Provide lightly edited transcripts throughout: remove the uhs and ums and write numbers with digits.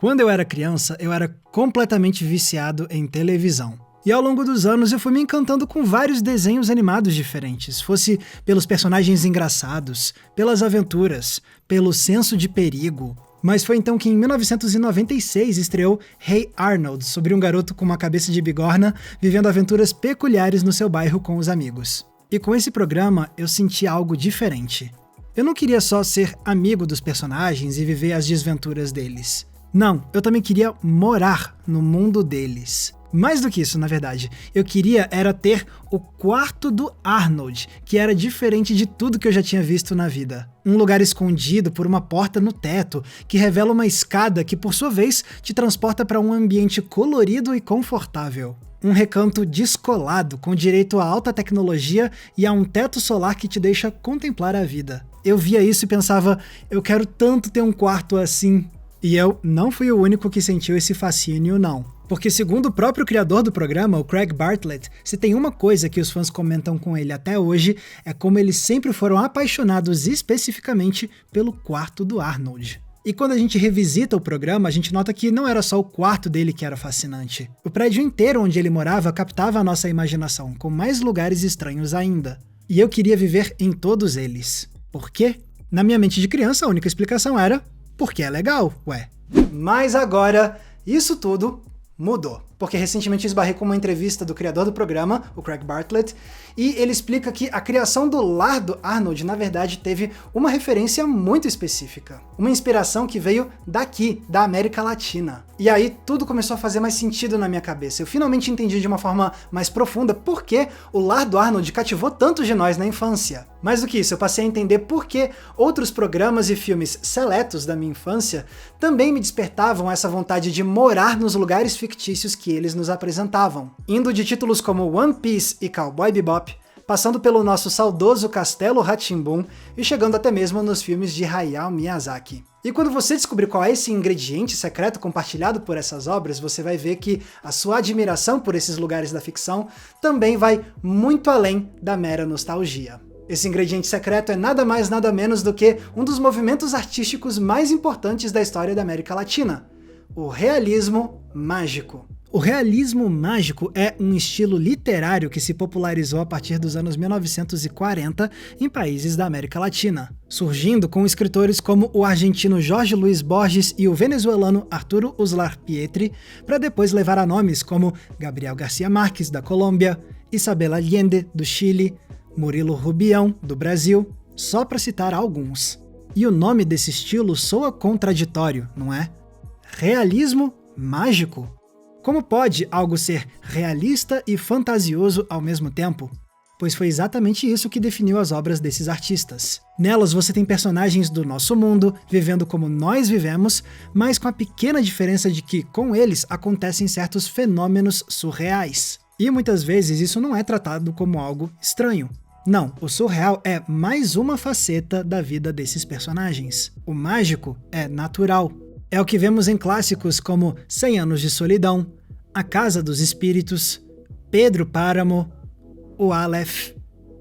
Quando eu era criança, eu era completamente viciado em televisão. E ao longo dos anos eu fui me encantando com vários desenhos animados diferentes, fosse pelos personagens engraçados, pelas aventuras, pelo senso de perigo. Mas foi então que em 1996 estreou Hey Arnold, sobre um garoto com uma cabeça de bigorna vivendo aventuras peculiares no seu bairro com os amigos. E com esse programa eu senti algo diferente. Eu não queria só ser amigo dos personagens e viver as desventuras deles. Não, eu também queria morar no mundo deles. Mais do que isso, na verdade, eu queria era ter o quarto do Arnold, que era diferente de tudo que eu já tinha visto na vida. Um lugar escondido por uma porta no teto, que revela uma escada que, por sua vez, te transporta para um ambiente colorido e confortável. Um recanto descolado, com direito a alta tecnologia e a um teto solar que te deixa contemplar a vida. Eu via isso e pensava, eu quero tanto ter um quarto assim. E eu não fui o único que sentiu esse fascínio, não. Porque segundo o próprio criador do programa, o Craig Bartlett, se tem uma coisa que os fãs comentam com ele até hoje, é como eles sempre foram apaixonados especificamente pelo quarto do Arnold. E quando a gente revisita o programa, a gente nota que não era só o quarto dele que era fascinante. O prédio inteiro onde ele morava captava a nossa imaginação, com mais lugares estranhos ainda. E eu queria viver em todos eles. Por quê? Na minha mente de criança, a única explicação era porque é legal, ué. Mas agora, isso tudo mudou. Porque recentemente eu esbarrei com uma entrevista do criador do programa, o Craig Bartlett, e ele explica que a criação do lar do Arnold, na verdade, teve uma referência muito específica. Uma inspiração que veio daqui, da América Latina. E aí tudo começou a fazer mais sentido na minha cabeça. Eu finalmente entendi de uma forma mais profunda por que o lar do Arnold cativou tantos de nós na infância. Mais do que isso, eu passei a entender por que outros programas e filmes seletos da minha infância também me despertavam essa vontade de morar nos lugares fictícios que eles nos apresentavam. Indo de títulos como One Piece e Cowboy Bebop, passando pelo nosso saudoso Castelo Rá-Tim-Bum e chegando até mesmo nos filmes de Hayao Miyazaki. E quando você descobrir qual é esse ingrediente secreto compartilhado por essas obras, você vai ver que a sua admiração por esses lugares da ficção também vai muito além da mera nostalgia. Esse ingrediente secreto é nada mais nada menos do que um dos movimentos artísticos mais importantes da história da América Latina, o realismo mágico. O realismo mágico é um estilo literário que se popularizou a partir dos anos 1940 em países da América Latina, surgindo com escritores como o argentino Jorge Luis Borges e o venezuelano Arturo Uslar Pietri, para depois levar a nomes como Gabriel García Márquez, da Colômbia, Isabel Allende, do Chile, Murilo Rubião, do Brasil, só para citar alguns. E o nome desse estilo soa contraditório, não é? Realismo mágico? Como pode algo ser realista e fantasioso ao mesmo tempo? Pois foi exatamente isso que definiu as obras desses artistas. Nelas você tem personagens do nosso mundo, vivendo como nós vivemos, mas com a pequena diferença de que, com eles, acontecem certos fenômenos surreais. E muitas vezes isso não é tratado como algo estranho. Não, o surreal é mais uma faceta da vida desses personagens. O mágico é natural. É o que vemos em clássicos como 100 Anos de Solidão, A Casa dos Espíritos, Pedro Páramo, o Aleph,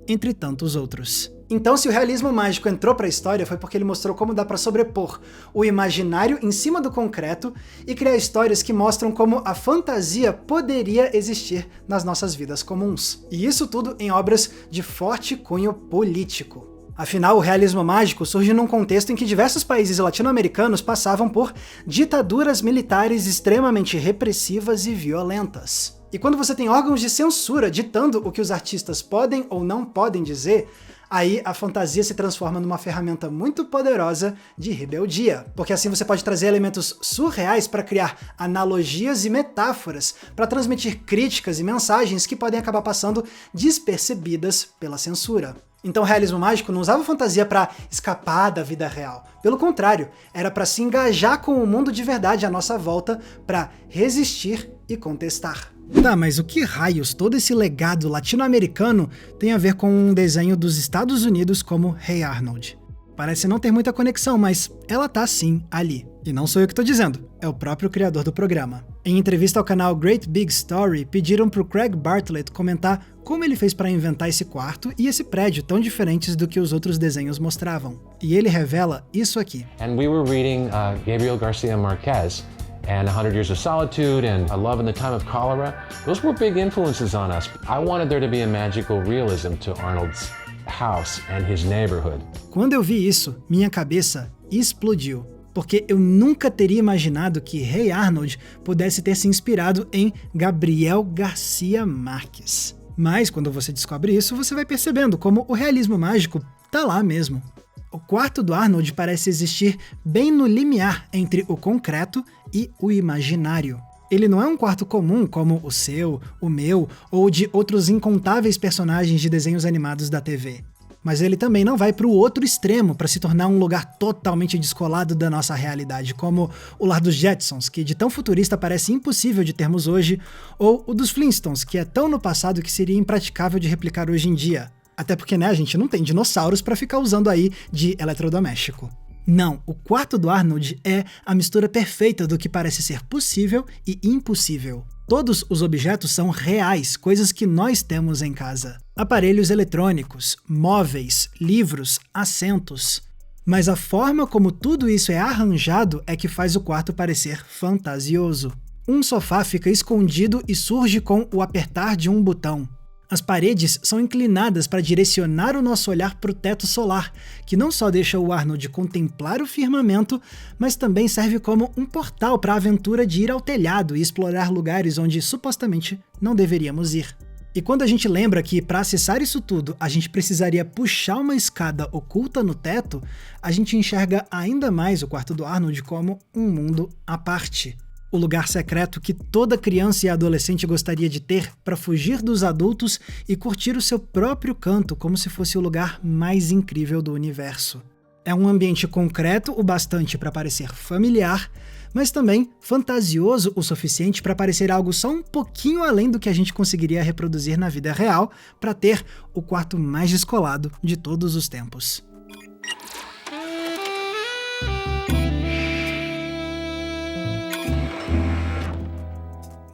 entre tantos outros. Então, se o realismo mágico entrou para a história, foi porque ele mostrou como dá para sobrepor o imaginário em cima do concreto e criar histórias que mostram como a fantasia poderia existir nas nossas vidas comuns. E isso tudo em obras de forte cunho político. Afinal, o realismo mágico surge num contexto em que diversos países latino-americanos passavam por ditaduras militares extremamente repressivas e violentas. E quando você tem órgãos de censura ditando o que os artistas podem ou não podem dizer, aí a fantasia se transforma numa ferramenta muito poderosa de rebeldia, porque assim você pode trazer elementos surreais para criar analogias e metáforas, para transmitir críticas e mensagens que podem acabar passando despercebidas pela censura. Então o realismo mágico não usava fantasia para escapar da vida real. Pelo contrário, era para se engajar com o mundo de verdade à nossa volta, para resistir e contestar. Tá, mas o que raios todo esse legado latino-americano tem a ver com um desenho dos Estados Unidos como Hey Arnold? Parece não ter muita conexão, mas ela tá sim ali. E não sou eu que tô dizendo, é o próprio criador do programa. Em entrevista ao canal Great Big Story, pediram pro Craig Bartlett comentar como ele fez para inventar esse quarto e esse prédio tão diferentes do que os outros desenhos mostravam. E ele revela isso aqui. And we were reading Gabriel Garcia Marquez, and 100 Years of Solitude and A Love in the Time of Cholera, those were big influences on us. I wanted there to be a magical realism to Arnold's house and his neighborhood. Quando eu vi isso, minha cabeça explodiu, porque eu nunca teria imaginado que Hey Arnold pudesse ter se inspirado em Gabriel Garcia Marques. Mas quando você descobre isso, você vai percebendo como o realismo mágico tá lá mesmo. O quarto do Arnold parece existir bem no limiar entre o concreto e o imaginário. Ele não é um quarto comum como o seu, o meu ou de outros incontáveis personagens de desenhos animados da TV. Mas ele também não vai para o outro extremo para se tornar um lugar totalmente descolado da nossa realidade, como o lar dos Jetsons, que de tão futurista parece impossível de termos hoje, ou o dos Flintstones, que é tão no passado que seria impraticável de replicar hoje em dia. Até porque, né, a gente não tem dinossauros para ficar usando aí de eletrodoméstico. Não, o quarto do Arnold é a mistura perfeita do que parece ser possível e impossível. Todos os objetos são reais, coisas que nós temos em casa. Aparelhos eletrônicos, móveis, livros, assentos. Mas a forma como tudo isso é arranjado é que faz o quarto parecer fantasioso. Um sofá fica escondido e surge com o apertar de um botão. As paredes são inclinadas para direcionar o nosso olhar para o teto solar, que não só deixa o Arnold contemplar o firmamento, mas também serve como um portal para a aventura de ir ao telhado e explorar lugares onde supostamente não deveríamos ir. E quando a gente lembra que para acessar isso tudo a gente precisaria puxar uma escada oculta no teto, a gente enxerga ainda mais o quarto do Arnold como um mundo à parte. O lugar secreto que toda criança e adolescente gostaria de ter para fugir dos adultos e curtir o seu próprio canto como se fosse o lugar mais incrível do universo. É um ambiente concreto o bastante para parecer familiar, mas também fantasioso o suficiente para parecer algo só um pouquinho além do que a gente conseguiria reproduzir na vida real para ter o quarto mais descolado de todos os tempos.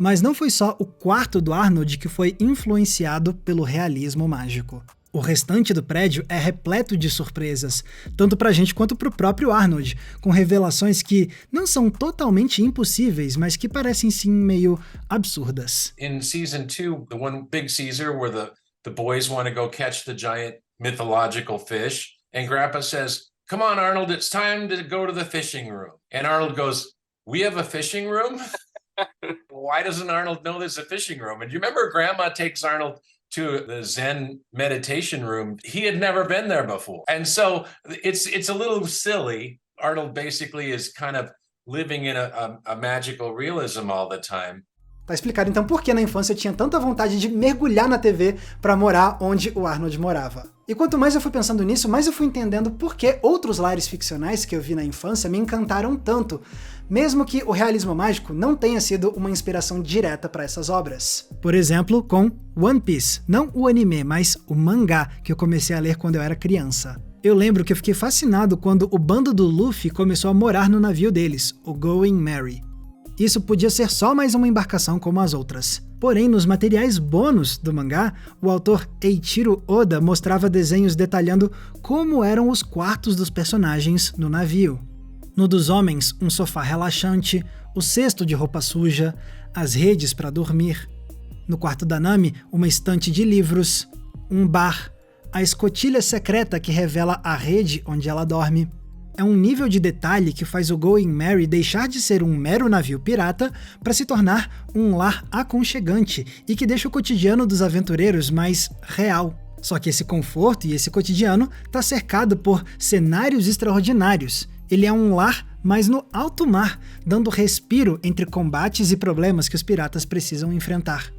Mas não foi só o quarto do Arnold que foi influenciado pelo realismo mágico. O restante do prédio é repleto de surpresas, tanto pra gente quanto pro próprio Arnold, com revelações que não são totalmente impossíveis, mas que parecem sim meio absurdas. In season 2, the one big Caesar where the boys want to go catch the giant mythological fish, and Grandpa says, "Come on, Arnold, it's time to go to the fishing room." And Arnold goes, "We have a fishing room?" Why doesn't Arnold know there's a fishing room? And you remember Grandma takes Arnold to the Zen meditation room. He had never been there before. And so it's a little silly. Arnold basically is kind of living in a magical realism all the time. Tá explicado então por que na infância eu tinha tanta vontade de mergulhar na TV para morar onde o Arnold morava. E quanto mais eu fui pensando nisso, mais eu fui entendendo por que outros lares ficcionais que eu vi na infância me encantaram tanto, mesmo que o realismo mágico não tenha sido uma inspiração direta para essas obras. Por exemplo, com One Piece, não o anime, mas o mangá que eu comecei a ler quando eu era criança. Eu lembro que eu fiquei fascinado quando o bando do Luffy começou a morar no navio deles, o Going Merry. Isso podia ser só mais uma embarcação como as outras. Porém, nos materiais bônus do mangá, o autor Eiichiro Oda mostrava desenhos detalhando como eram os quartos dos personagens no navio. No dos homens, um sofá relaxante, o cesto de roupa suja, as redes para dormir. No quarto da Nami, uma estante de livros, um bar, a escotilha secreta que revela a rede onde ela dorme. É um nível de detalhe que faz o Going Merry deixar de ser um mero navio pirata para se tornar um lar aconchegante e que deixa o cotidiano dos aventureiros mais real. Só que esse conforto e esse cotidiano está cercado por cenários extraordinários. Ele é um lar, mas no alto mar, dando respiro entre combates e problemas que os piratas precisam enfrentar.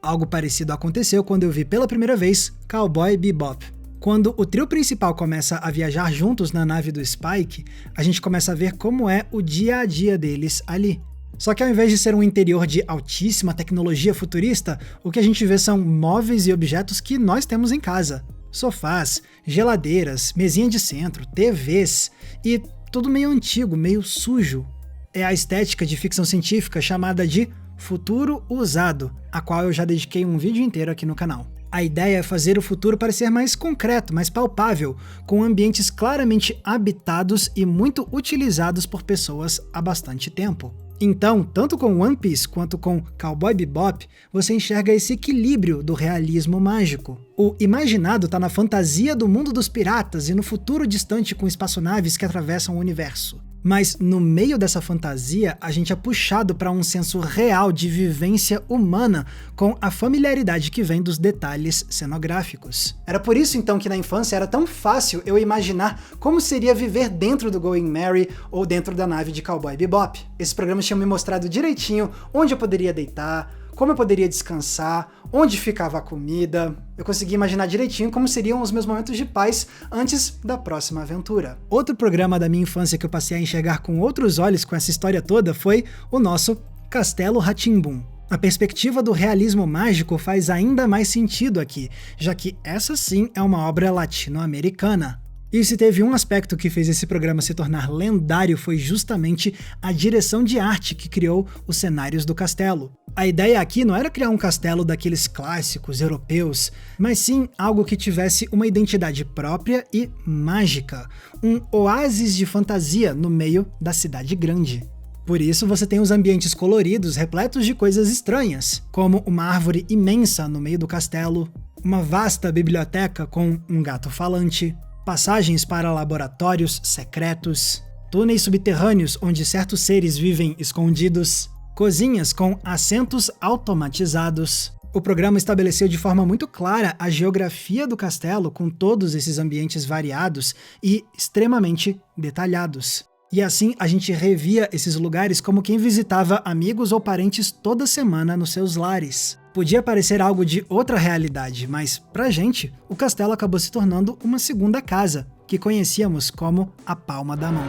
Algo parecido aconteceu quando eu vi pela primeira vez Cowboy Bebop. Quando o trio principal começa a viajar juntos na nave do Spike, a gente começa a ver como é o dia a dia deles ali. Só que ao invés de ser um interior de altíssima tecnologia futurista, o que a gente vê são móveis e objetos que nós temos em casa. Sofás, geladeiras, mesinha de centro, TVs e tudo meio antigo, meio sujo. É a estética de ficção científica chamada de futuro usado, a qual eu já dediquei um vídeo inteiro aqui no canal. A ideia é fazer o futuro parecer mais concreto, mais palpável, com ambientes claramente habitados e muito utilizados por pessoas há bastante tempo. Então, tanto com One Piece quanto com Cowboy Bebop, você enxerga esse equilíbrio do realismo mágico. O imaginado está na fantasia do mundo dos piratas e no futuro distante com espaçonaves que atravessam o universo. Mas no meio dessa fantasia, a gente é puxado para um senso real de vivência humana com a familiaridade que vem dos detalhes cenográficos. Era por isso então que na infância era tão fácil eu imaginar como seria viver dentro do Going Merry ou dentro da nave de Cowboy Bebop. Esses programas tinham me mostrado direitinho onde eu poderia deitar, como eu poderia descansar, onde ficava a comida. Eu consegui imaginar direitinho como seriam os meus momentos de paz antes da próxima aventura. Outro programa da minha infância que eu passei a enxergar com outros olhos com essa história toda foi o nosso Castelo Rá-Tim-Bum. A perspectiva do realismo mágico faz ainda mais sentido aqui, já que essa sim é uma obra latino-americana. E se teve um aspecto que fez esse programa se tornar lendário foi justamente a direção de arte que criou os cenários do castelo. A ideia aqui não era criar um castelo daqueles clássicos europeus, mas sim algo que tivesse uma identidade própria e mágica, um oásis de fantasia no meio da cidade grande. Por isso você tem os ambientes coloridos repletos de coisas estranhas, como uma árvore imensa no meio do castelo, uma vasta biblioteca com um gato falante, passagens para laboratórios secretos, túneis subterrâneos onde certos seres vivem escondidos, cozinhas com assentos automatizados. O programa estabeleceu de forma muito clara a geografia do castelo com todos esses ambientes variados e extremamente detalhados. E assim a gente revia esses lugares como quem visitava amigos ou parentes toda semana nos seus lares. Podia parecer algo de outra realidade, mas pra gente, o castelo acabou se tornando uma segunda casa, que conhecíamos como a palma da mão.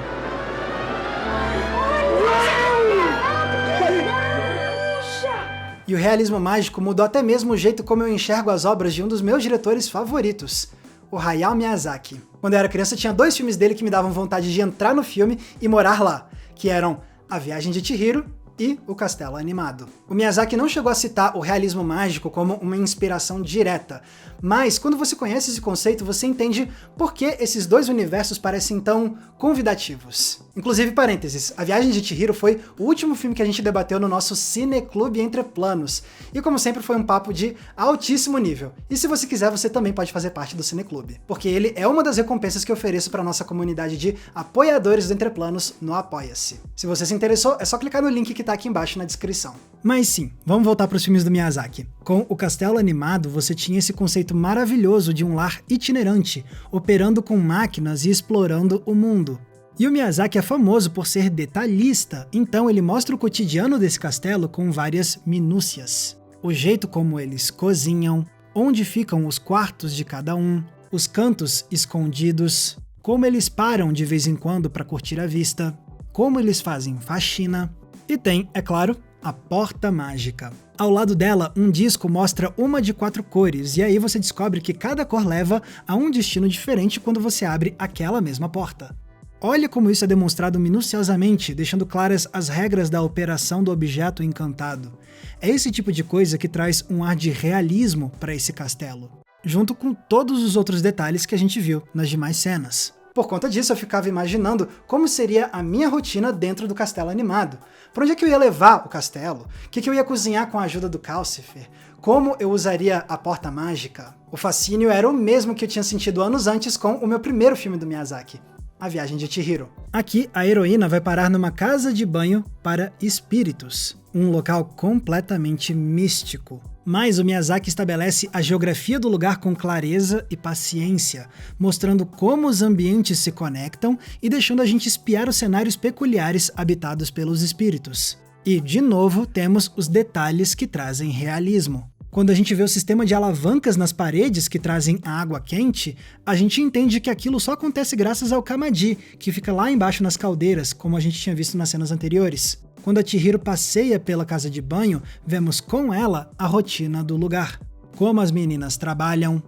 E o realismo mágico mudou até mesmo o jeito como eu enxergo as obras de um dos meus diretores favoritos, o Hayao Miyazaki. Quando eu era criança, tinha 2 filmes dele que me davam vontade de entrar no filme e morar lá, que eram A Viagem de Chihiro e O Castelo Animado. O Miyazaki não chegou a citar o realismo mágico como uma inspiração direta, mas quando você conhece esse conceito, você entende por que esses 2 universos parecem tão convidativos. Inclusive, parênteses, A Viagem de Chihiro foi o último filme que a gente debateu no nosso Cineclube Entre Planos, e como sempre foi um papo de altíssimo nível. E se você quiser, você também pode fazer parte do Cineclube, porque ele é uma das recompensas que eu ofereço para nossa comunidade de apoiadores do Entre Planos no Apoia-se. Se você se interessou, é só clicar no link que tá aqui embaixo na descrição. Mas sim, vamos voltar para os filmes do Miyazaki. Com O Castelo Animado, você tinha esse conceito maravilhoso de um lar itinerante, operando com máquinas e explorando o mundo. E o Miyazaki é famoso por ser detalhista, então ele mostra o cotidiano desse castelo com várias minúcias. O jeito como eles cozinham, onde ficam os quartos de cada um, os cantos escondidos, como eles param de vez em quando para curtir a vista, como eles fazem faxina. E tem, é claro, a Porta Mágica. Ao lado dela, um disco mostra uma de 4 cores, e aí você descobre que cada cor leva a um destino diferente quando você abre aquela mesma porta. Olha como isso é demonstrado minuciosamente, deixando claras as regras da operação do objeto encantado. É esse tipo de coisa que traz um ar de realismo para esse castelo, junto com todos os outros detalhes que a gente viu nas demais cenas. Por conta disso, eu ficava imaginando como seria a minha rotina dentro do Castelo Animado. Por onde é que eu ia levar o castelo? O que eu ia cozinhar com a ajuda do Calcifer? Como eu usaria a Porta Mágica? O fascínio era o mesmo que eu tinha sentido anos antes com o meu primeiro filme do Miyazaki, A Viagem de Chihiro. Aqui, a heroína vai parar numa casa de banho para espíritos, um local completamente místico. Mas o Miyazaki estabelece a geografia do lugar com clareza e paciência, mostrando como os ambientes se conectam e deixando a gente espiar os cenários peculiares habitados pelos espíritos. E, de novo, temos os detalhes que trazem realismo. Quando a gente vê o sistema de alavancas nas paredes que trazem a água quente, a gente entende que aquilo só acontece graças ao Kamadi, que fica lá embaixo nas caldeiras, como a gente tinha visto nas cenas anteriores. Quando a Chihiro passeia pela casa de banho, vemos com ela a rotina do lugar. Como as meninas trabalham,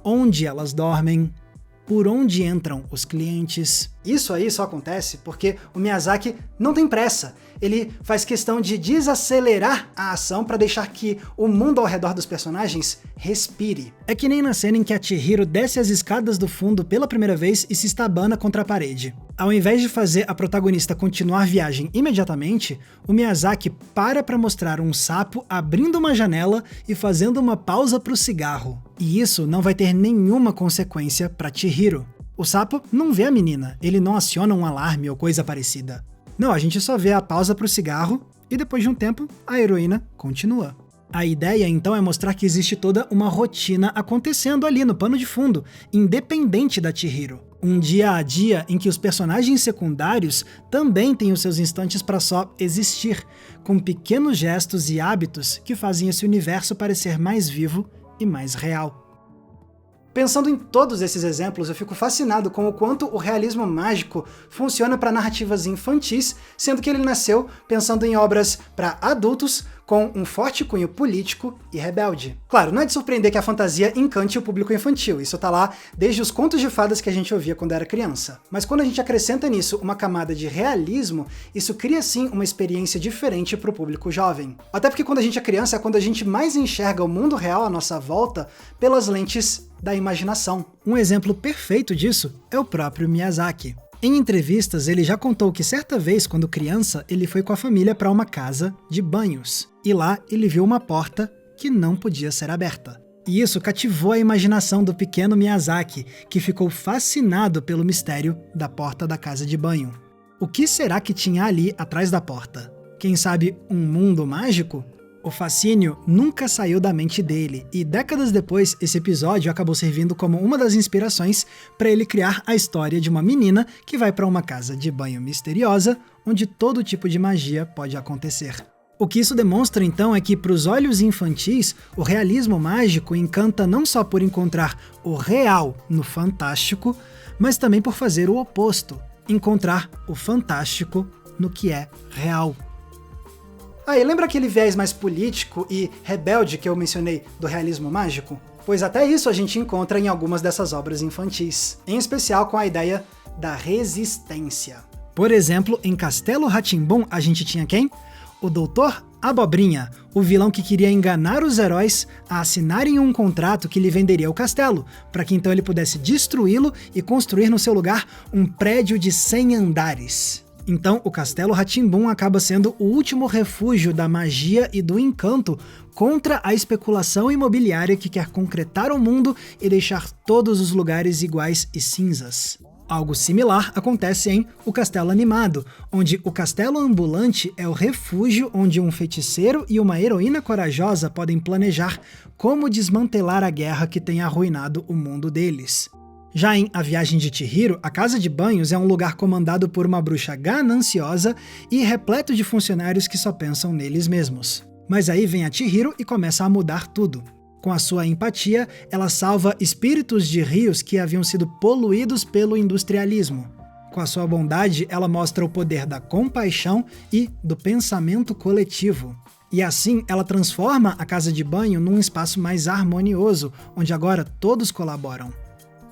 onde elas dormem, por onde entram os clientes. Isso aí só acontece porque o Miyazaki não tem pressa. Ele faz questão de desacelerar a ação para deixar que o mundo ao redor dos personagens respire. É que nem na cena em que a Chihiro desce as escadas do fundo pela primeira vez e se estabana contra a parede. Ao invés de fazer a protagonista continuar a viagem imediatamente, o Miyazaki para mostrar um sapo abrindo uma janela e fazendo uma pausa para o cigarro. E isso não vai ter nenhuma consequência para Chihiro. O sapo não vê a menina, ele não aciona um alarme ou coisa parecida. Não, a gente só vê a pausa pro cigarro e depois de um tempo, a heroína continua. A ideia então é mostrar que existe toda uma rotina acontecendo ali no pano de fundo, independente da Chihiro. Um dia a dia em que os personagens secundários também têm os seus instantes para só existir, com pequenos gestos e hábitos que fazem esse universo parecer mais vivo e mais real. Pensando em todos esses exemplos, eu fico fascinado com o quanto o realismo mágico funciona para narrativas infantis, sendo que ele nasceu pensando em obras para adultos com um forte cunho político e rebelde. Claro, não é de surpreender que a fantasia encante o público infantil, isso tá lá desde os contos de fadas que a gente ouvia quando era criança. Mas quando a gente acrescenta nisso uma camada de realismo, isso cria sim uma experiência diferente para o público jovem. Até porque quando a gente é criança é quando a gente mais enxerga o mundo real à nossa volta pelas lentes da imaginação. Um exemplo perfeito disso é o próprio Miyazaki. Em entrevistas, ele já contou que certa vez, quando criança, ele foi com a família para uma casa de banhos. E lá ele viu uma porta que não podia ser aberta. E isso cativou a imaginação do pequeno Miyazaki, que ficou fascinado pelo mistério da porta da casa de banho. O que será que tinha ali atrás da porta? Quem sabe um mundo mágico? O fascínio nunca saiu da mente dele, e décadas depois, esse episódio acabou servindo como uma das inspirações para ele criar a história de uma menina que vai para uma casa de banho misteriosa, onde todo tipo de magia pode acontecer. O que isso demonstra, então, é que, para os olhos infantis, o realismo mágico encanta não só por encontrar o real no fantástico, mas também por fazer o oposto, encontrar o fantástico no que é real. E lembra aquele viés mais político e rebelde que eu mencionei do realismo mágico? Pois até isso a gente encontra em algumas dessas obras infantis, em especial com a ideia da resistência. Por exemplo, em Castelo Rá-Tim-Bum a gente tinha quem? O Doutor Abobrinha, o vilão que queria enganar os heróis a assinarem um contrato que lhe venderia o castelo, para que então ele pudesse destruí-lo e construir no seu lugar um prédio de 100 andares. Então, o Castelo Rá-Tim-Bum acaba sendo o último refúgio da magia e do encanto contra a especulação imobiliária que quer concretar o mundo e deixar todos os lugares iguais e cinzas. Algo similar acontece em O Castelo Animado, onde o castelo ambulante é o refúgio onde um feiticeiro e uma heroína corajosa podem planejar como desmantelar a guerra que tem arruinado o mundo deles. Já em A Viagem de Chihiro, a casa de banhos é um lugar comandado por uma bruxa gananciosa e repleto de funcionários que só pensam neles mesmos. Mas aí vem a Chihiro e começa a mudar tudo. Com a sua empatia, ela salva espíritos de rios que haviam sido poluídos pelo industrialismo. Com a sua bondade, ela mostra o poder da compaixão e do pensamento coletivo. E assim, ela transforma a casa de banho num espaço mais harmonioso, onde agora todos colaboram.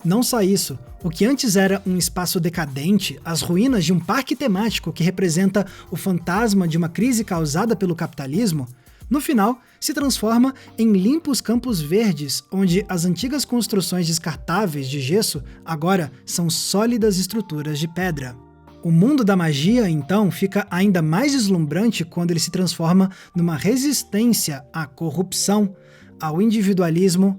Não só isso, o que antes era um espaço decadente, as ruínas de um parque temático que representa o fantasma de uma crise causada pelo capitalismo, no final se transforma em limpos campos verdes, onde as antigas construções descartáveis de gesso agora são sólidas estruturas de pedra. O mundo da magia, então, fica ainda mais deslumbrante quando ele se transforma numa resistência à corrupção, ao individualismo,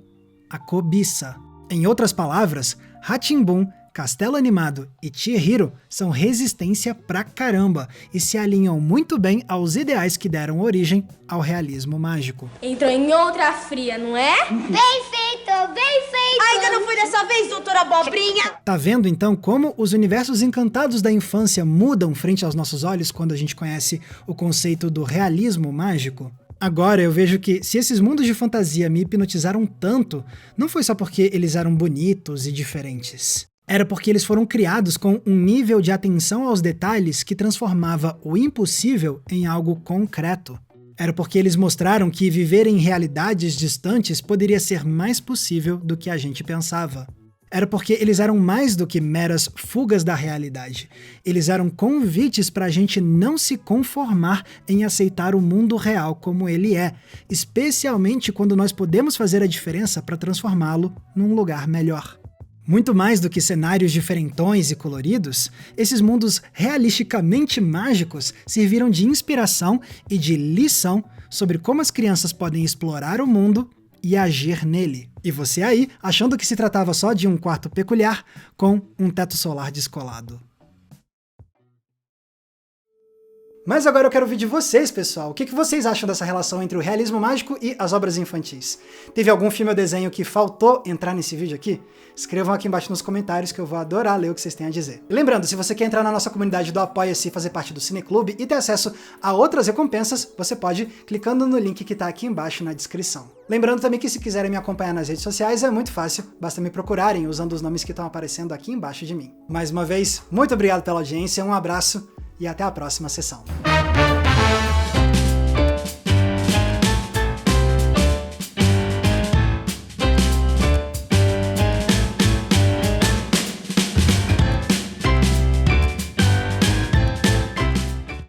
à cobiça. Em outras palavras, Rá-Tim-Bum, Castelo Animado e Chihiro são resistência pra caramba e se alinham muito bem aos ideais que deram origem ao realismo mágico. Entrou em outra fria, não é? Bem feito, bem feito! Ainda não foi dessa vez, doutora Abobrinha! Tá vendo então como os universos encantados da infância mudam frente aos nossos olhos quando a gente conhece o conceito do realismo mágico? Agora eu vejo que, se esses mundos de fantasia me hipnotizaram tanto, não foi só porque eles eram bonitos e diferentes. Era porque eles foram criados com um nível de atenção aos detalhes que transformava o impossível em algo concreto. Era porque eles mostraram que viver em realidades distantes poderia ser mais possível do que a gente pensava. era porque eles eram mais do que meras fugas da realidade. Eles eram convites para a gente não se conformar em aceitar o mundo real como ele é, especialmente quando nós podemos fazer a diferença para transformá-lo num lugar melhor. Muito mais do que cenários diferentões e coloridos, esses mundos realisticamente mágicos serviram de inspiração e de lição sobre como as crianças podem explorar o mundo e agir nele. E você aí, achando que se tratava só de um quarto peculiar com um teto solar descolado. Mas agora eu quero ouvir de vocês, pessoal. O que vocês acham dessa relação entre o realismo mágico e as obras infantis? Teve algum filme ou desenho que faltou entrar nesse vídeo aqui? Escrevam aqui embaixo nos comentários que eu vou adorar ler o que vocês têm a dizer. E lembrando, se você quer entrar na nossa comunidade do Apoia-se e fazer parte do Cineclube e ter acesso a outras recompensas, você pode clicando no link que está aqui embaixo na descrição. Lembrando também que se quiserem me acompanhar nas redes sociais é muito fácil, basta me procurarem usando os nomes que estão aparecendo aqui embaixo de mim. Mais uma vez, muito obrigado pela audiência, um abraço e até a próxima sessão.